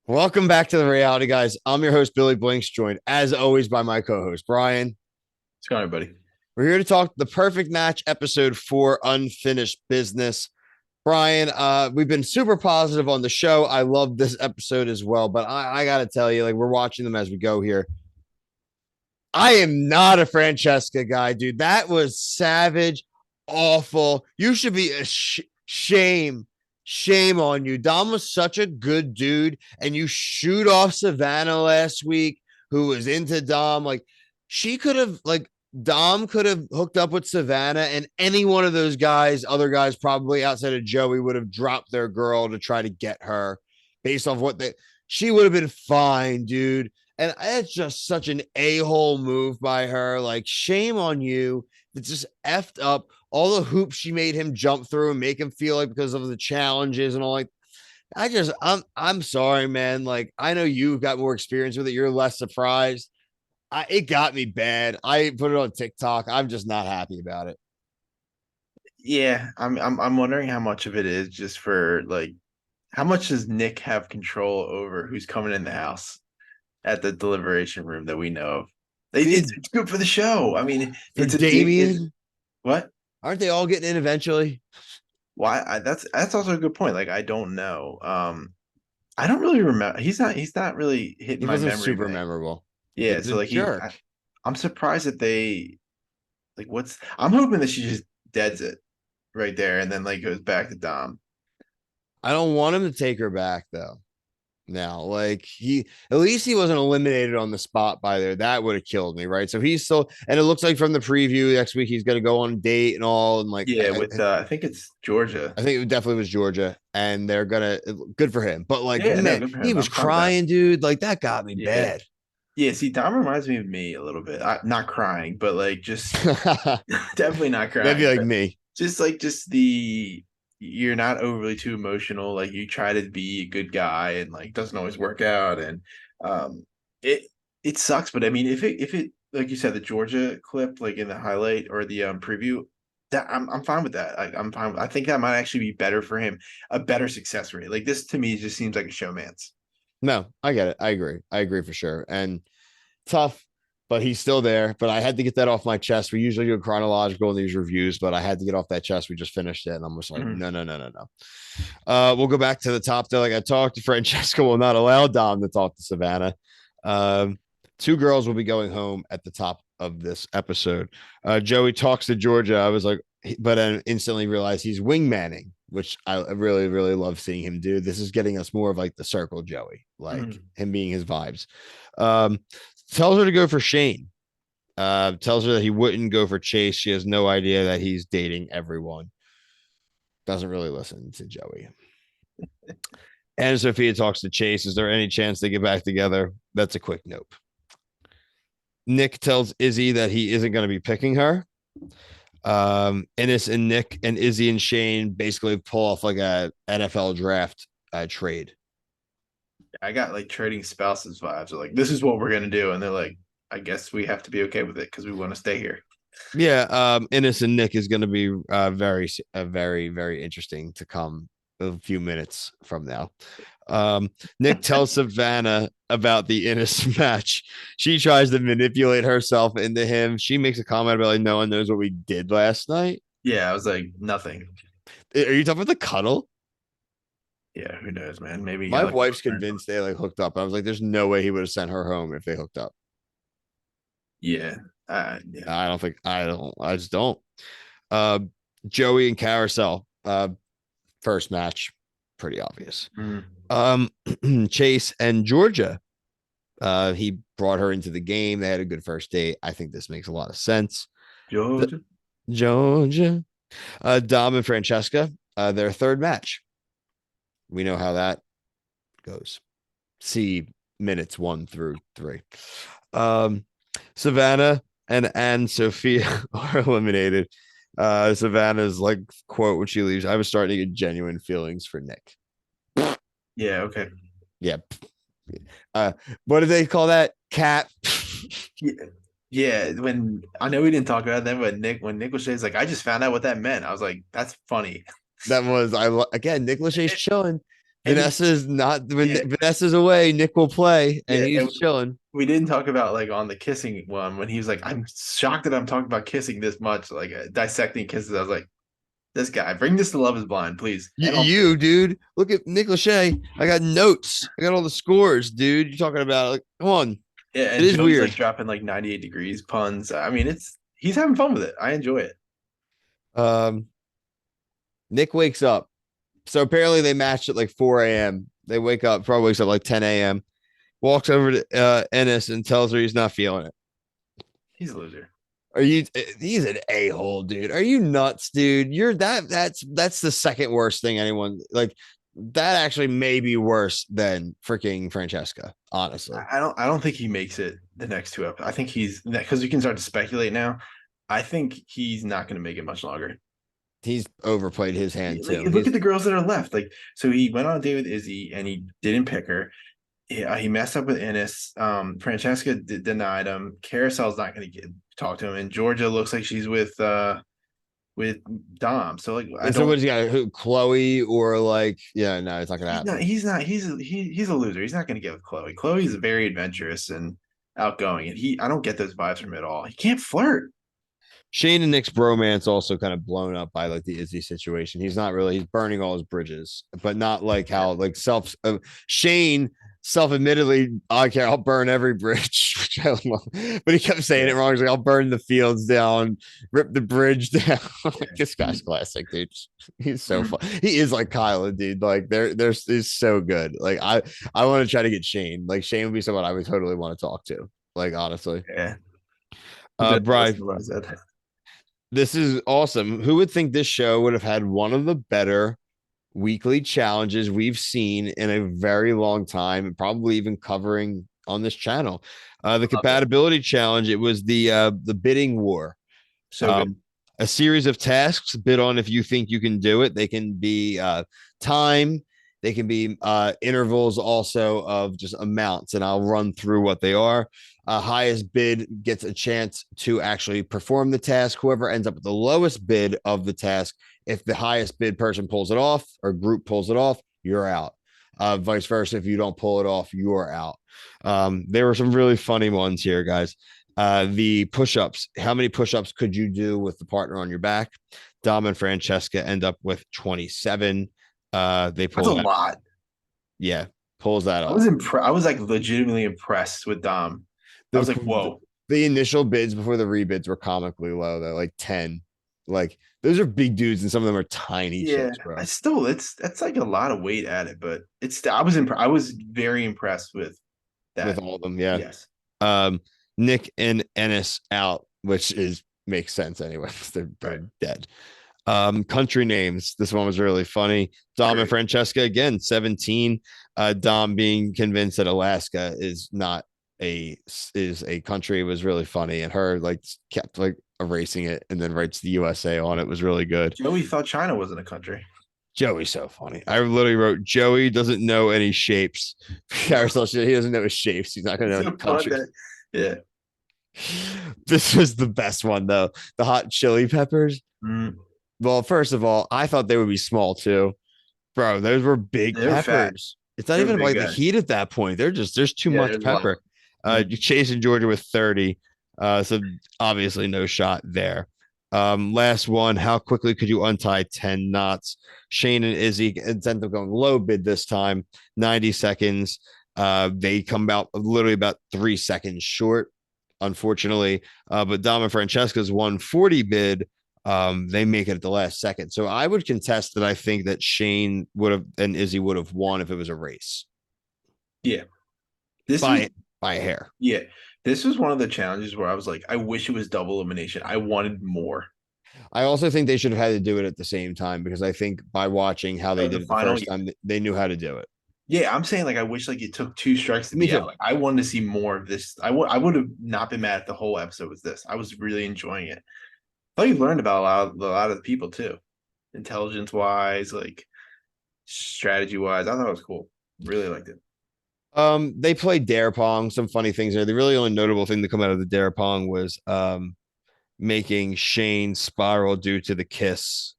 Welcome back to the Reality Guys. I'm your host, Billy Blinks, joined as always by my co-host, Brian. What's going on, buddy? We're here to talk the perfect match episode 4, Unfinished Business. Brian, we've been super positive on the show. I love this episode as well, but I got to tell you, like, we're watching them as we go here. I am not a Francesca guy, dude. That was savage, awful. You should be a shame. Shame on you. Dom was such a good dude, and you shoot off Savannah last week, who was into Dom. Like, she could have, like, Dom could have hooked up with Savannah, and any one of those guys, other guys probably outside of Joey, would have dropped their girl to try to get her based off what they. She would have been fine, dude. And it's just such an a-hole move by her. Like, shame on you. It's just effed up all the hoops she made him jump through and make him feel like because of the challenges and all. Like, I'm sorry, man. Like, I know you've got more experience with it. You're less surprised. It got me bad. I put it on TikTok. I'm just not happy about it. Yeah, I'm wondering how much of it is just for like how much does Nick have control over who's coming in the house at the deliberation room that we know of? It's good for the show. I mean, For it's a dig. It's Damien, what? aren't they all getting in eventually? Why? That's also a good point. Like I don't know. I don't really remember. He's not really hitting He my wasn't memory super bank. memorable. He Yeah, was so a like jerk. I'm surprised that they like what's. I'm hoping that she just deads it right there and then like goes back to Dom. I don't want him to take her back though. Now, like, he at least he wasn't eliminated on the spot by there. That would have killed me, right? So he's still, and it looks like from the preview next week he's going to go on a date and all, and like Yeah, with I think it's Georgia. I think it definitely was Georgia, and they're gonna good for him. But like, Yeah, no, man, good for he him. was I'm fine with that. crying, dude. Like that got me Yeah, bad. yeah. See, Dom reminds me of me a little bit. Not crying, but like just definitely not That'd be crying. like But me. just the you're not overly too emotional. Like you try to be a good guy, and like doesn't always work out. And um, it it sucks. But I mean, if it like you said, the Georgia clip, like in the highlight or the preview, that I'm fine with that. I'm fine. I think that might actually be better for him, a better success rate. Like this to me just seems like a showman's. No, I get it. I agree. I agree for sure. And tough, but he's still there. But I had to get that off my chest. We usually do chronological in these reviews, but I had to get off that chest. We just finished it, and I'm just like, Mhm. no, no, no, no, no. We'll go back to the top there. Like I talked to Francesca, will not allow Dom to talk to Savannah. Um, Two girls will be going home at the top of this episode. Joey talks to Georgia. I was like, but I instantly realized he's wingmanning, which I really, really love seeing him do. This is getting us more of like the circle Joey, like Mhm. him being his vibes. Um, Tells her to go for Shayne. Tells her that he wouldn't go for Chase. She has no idea that he's dating everyone. Doesn't really listen to Joey. And Sophia talks to Chase. Is there any chance they get back together? That's a quick nope. Nick tells Izzy that he isn't going to be picking her. Ennis and Nick and Izzy and Shayne basically pull off like a NFL draft trade. I got like trading spouses vibes. Like this is what we're gonna do, and they're like, I guess we have to be okay with it because we want to stay here. Yeah, Ennis and Nick is going to be very, very interesting to come a few minutes from now. Nick tells Savannah about the Ennis match. She tries to manipulate herself into him. She makes a comment about like no one knows what we did last night. Yeah, I was like, nothing. Are you talking about the cuddle? Yeah, who knows, man? Maybe he got My like a wife's boyfriend. convinced they like hooked up. I was like, there's no way he would have sent her home if they hooked up. Yeah, yeah. I just don't. Uh, Joey and Carousel, first match, pretty obvious. Mm. Um, Chase and Georgia, he brought her into the game. They had a good first date. I think this makes a lot of sense. The, Georgia. Georgia, Dom and Francesca, their third match. We know how that goes. See minutes 1 through 3. Um, Savannah and Sophia are eliminated. Savannah's like quote when she leaves, I was starting to get genuine feelings for Nick. Yeah, okay. Yeah. Uh, what do they call that? Cat. Yeah, yeah. When I know we didn't talk about that, but when Nick was saying like, I just found out what that meant. I was like, that's funny. That was again, Nick Lachey's chilling. And Vanessa's not when yeah, Vanessa's away, Nick will play and yeah, he's and chilling. we didn't talk about like on the kissing one when he was like, "I'm shocked that I'm talking about kissing this much, like dissecting kisses." I was like, "This guy, bring this to Love Is Blind, please." And also, You, dude, look at Nick Lachey. I got notes. I got all the scores, dude. You're talking about like, come on. yeah, It and is Joey's weird. like dropping like 98 degrees puns. I mean, it's he's having fun with it. I enjoy it. Um, Nick wakes up. So apparently they matched at like 4 a.m. They wake up, probably wakes up like 10 a.m. Walks over to Ennis and tells her he's not feeling it. He's a loser. Are you? He's an a-hole, dude. Are you nuts, dude? You're that. That's the second worst thing anyone like. That actually may be worse than freaking Francesca, honestly. I don't think he makes it the next two episodes. I think he's because we can start to speculate now. I think he's not going to make it much longer. He's overplayed his hand Like, too. look at He's the girls that are left. Like, so he went on a date with Izzy and he didn't pick her. He messed up with Ennis. Francesca denied him. Carousel's not going to talk to him, and Georgia looks like she's with Dom. So like, I so what don't. is he got? Who, Chloe or like? Yeah, no, it's not gonna He's not. happen. He's not. He's a loser. He's not going to get with Chloe. Chloe's very adventurous and outgoing, and I don't get those vibes from him at all. He can't flirt. Shayne and Nick's bromance also kind of blown up by like the Izzy situation. He's not really he's burning all his bridges, but not like Yeah. how like Shayne self-admittedly, I care, I'll burn every bridge, which I love. But he kept saying it Yeah. wrong. He's like, I'll burn the fields down, rip the bridge down. Like, this Yeah. guy's classic, dude. He's so fun. He is like Kyla, dude. Like there's is so good. Like I want to try to get Shayne. Like Shayne would be someone I would totally want to talk to. Like honestly. Yeah. He's gonna listen Bri, to what I said. this is awesome. Who would think this show would have had one of the better weekly challenges we've seen in a very long time, probably even covering on this channel? The Love it. compatibility challenge. It was the bidding war. So good. Um, a series of tasks bid on if you think you can do it. They can be time. They can be intervals also of just amounts, and I'll run through what they are. Highest bid gets a chance to actually perform the task. Whoever ends up with the lowest bid of the task, if the highest bid person pulls it off or group pulls it off, you're out. Vice versa, if you don't pull it off, you're out. There were some really funny ones here, guys. The push-ups. How many push-ups could you do with the partner on your back? Dom and Francesca end up with 27. They That's pull a that. lot. Yeah, pulls that I was off. impressed. I was like legitimately impressed with Dom. I was like, The whoa. the initial bids before the rebids were comically low. They're like 10. Like those are big dudes, and some of them are tiny Yeah, chicks, I bro. still that's like a lot of weight at it, but I was very impressed with With that. all of them, yeah. Yes. Um, Nick and Ennis out, which is makes sense anyway. They're Right. dead. Country names. This one was really funny. Dom and Great. Francesca again, 17. Dom being convinced that Alaska is not a country was really funny, and her like kept like erasing it and then writes the USA on it was really good. Joey thought China wasn't a country. Joey's so funny. I literally wrote Joey doesn't know any shapes. Carousel shit. He doesn't know his shapes. He's not gonna It's know so any fun countries. that yeah. This was the best one though. The hot chili peppers. Mm, Well, first of all, I thought they would be small too. Bro, those were big they were fat. peppers. It's not They were even big like the guys. heat at that point. They're just there's too Yeah, much there's a lot. pepper. Mm. You're chasing Georgia with 30. So obviously no shot there. Last one. How quickly could you untie 10 knots? Shayne and Izzy end up going low bid this time, 90 seconds. They come out literally about 3 seconds short, unfortunately. But Dom and Francesca's 140 bid, they make it at the last second. So I would contest that I think that Shayne would have and Izzy would have won if it was a race Yeah. This was by by a hair. yeah. This was one of the challenges where I was like, I wish it was double elimination. I wanted more. I also think they should have had to do it at the same time because I think by watching how they The did it the final, first time, they knew how to do it. yeah, I'm saying like I wish like it took two strikes to Me be out. too. Like I wanted to see more of this. I would have not been mad if the whole episode was this. I was really enjoying it. I thought you learned about a lot of the people too, intelligence wise, like strategy wise. I thought it was cool. Really liked it. They played Dare Pong, some funny things there. The really only notable thing to come out of the Dare Pong was making Shayne spiral due to the kiss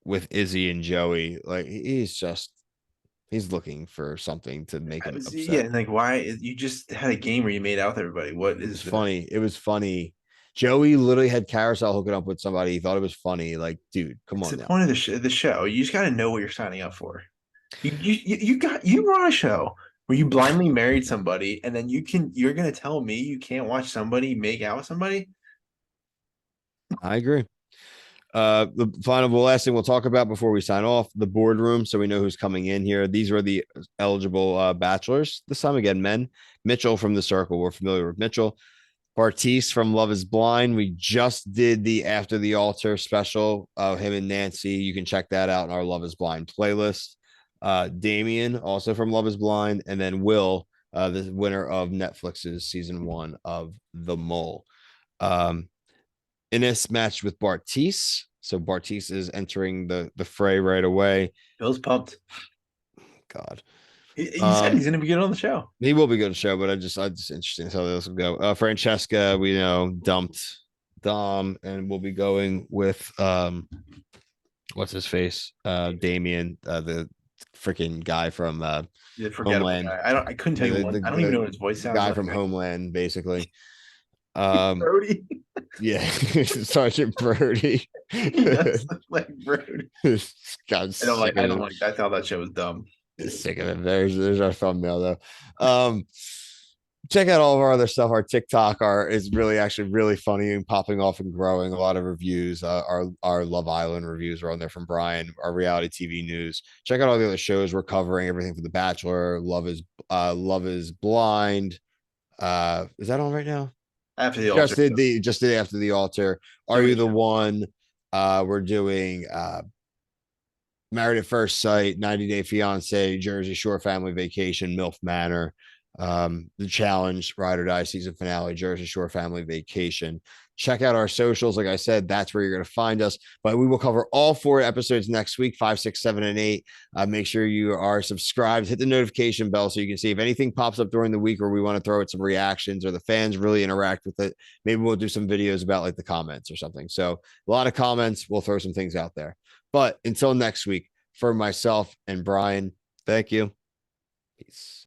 with Izzy and Joey. Like He's looking for something to make him Yeah, upset. and like why you just had a game where you made out with everybody. What It was is the funny. It was funny. Joey literally had Carousel hooking up with somebody. He thought it was funny. Like, dude, come it's on the now. point of the show. You just got to know what you're signing up for. You run a show where you blindly married somebody, and then you're gonna tell me you can't watch somebody make out with somebody? I agree. The last thing we'll talk about before we sign off, the boardroom, so we know who's coming in here. These were the eligible bachelors. This time again, men. Mitchell from the Circle. We're familiar with Mitchell. Bartise from Love is Blind. We just did the After the Altar special of him and Nancy. You can check that out in our Love is Blind playlist. Damien, also from Love is Blind. And then Will, the winner of Netflix's season 1 of The Mole. Um, Ines matched with Bartise. So Bartise is entering the fray right away. Bill's pumped. God. He said he's gonna be good on the show. He will be good to show, but I just interesting how this will go. Francesca, we know, dumped Dom, and we'll be going with what's his face? Damien, the freaking guy from The forgettable Homeland. guy. I couldn't tell Yeah, you one. I don't even know what his voice the sounds guy like. from Homeland, basically. Um, Brody. yeah, Sergeant Brody. He does look like Brody. God, I don't like that's how that show was dumb. sick of it. There's our thumbnail though. Check out all of our other stuff. Our TikTok is really actually really funny and popping off and growing. A lot of reviews. Our Love Island reviews are on there from Brian. Our reality TV news. Check out all the other shows we're covering. Everything from The Bachelor. Love is Blind. Is that on right now? After the altar. Just did After the Altar. Are Joey You the show. One? We're doing Married at First Sight, 90 Day Fiance, Jersey Shore Family Vacation, MILF Manor, The Challenge, Ride or Die season finale, Jersey Shore Family Vacation. Check out our socials. Like I said, that's where you're going to find us. But we will cover all 4 episodes next week, 5, 6, 7, and 8. Make sure you are subscribed. Hit the notification bell so you can see if anything pops up during the week or we want to throw out some reactions or the fans really interact with it. Maybe we'll do some videos about like the comments or something. So a lot of comments. We'll throw some things out there. But until next week, for myself and Brian, thank you. Peace.